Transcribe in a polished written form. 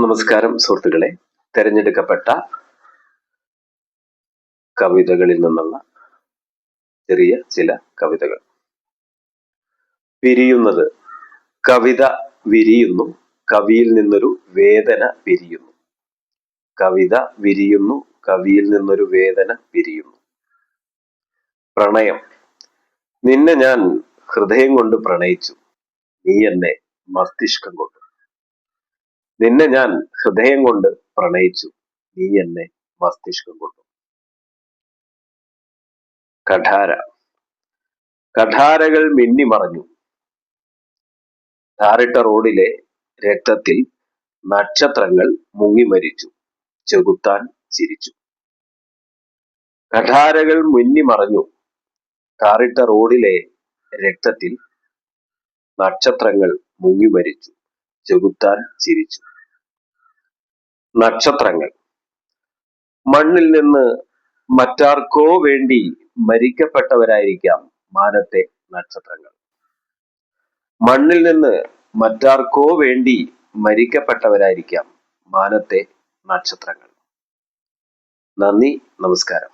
നമസ്കാരം സുഹൃത്തുക്കളെ. തിരഞ്ഞെടുക്കപ്പെട്ട കവിതകളിൽ നിന്നുള്ള ചെറിയ ചില കവിതകൾ. വിരിയുന്നത്. കവിത വിരിയുന്നു, കവിയിൽ നിന്നൊരു വേദന പിരിയുന്നു. കവിത വിരിയുന്നു, കവിയിൽ നിന്നൊരു വേദന പിരിയുന്നു. പ്രണയം. നിന്നെ ഞാൻ ഹൃദയം കൊണ്ട് പ്രണയിച്ചു, നീ എന്നെ മസ്തിഷ്കം കൊണ്ട്. നിന്നെ ഞാൻ ഹൃദയം കൊണ്ട് പ്രണയിച്ചു, നീ എന്നെ മസ്തിഷ്കം കൊണ്ടു. കഠാര. കഠാരകൾ മിന്നിമറഞ്ഞു, ടാറിട്ട റോഡിലെ രക്തത്തിൽ നക്ഷത്രങ്ങൾ മുങ്ങിമരിച്ചു, ചെകുത്താൻ ചിരിച്ചു. കഠാരകൾ മിന്നിമറഞ്ഞു, ടാറിട്ട റോഡിലെ രക്തത്തിൽ നക്ഷത്രങ്ങൾ മുങ്ങിമരിച്ചു, ചെകുത്താൻ ചിരിച്ചു. നക്ഷത്രങ്ങൾ. മണ്ണിൽ നിന്ന് മറ്റാർക്കോ വേണ്ടി മരിക്കപ്പെട്ടവരായിരിക്കാം മാനത്തെ നക്ഷത്രങ്ങൾ. മണ്ണിൽ നിന്ന് മറ്റാർക്കോ വേണ്ടി മരിക്കപ്പെട്ടവരായിരിക്കാം മാനത്തെ നക്ഷത്രങ്ങൾ. നന്ദി, നമസ്കാരം.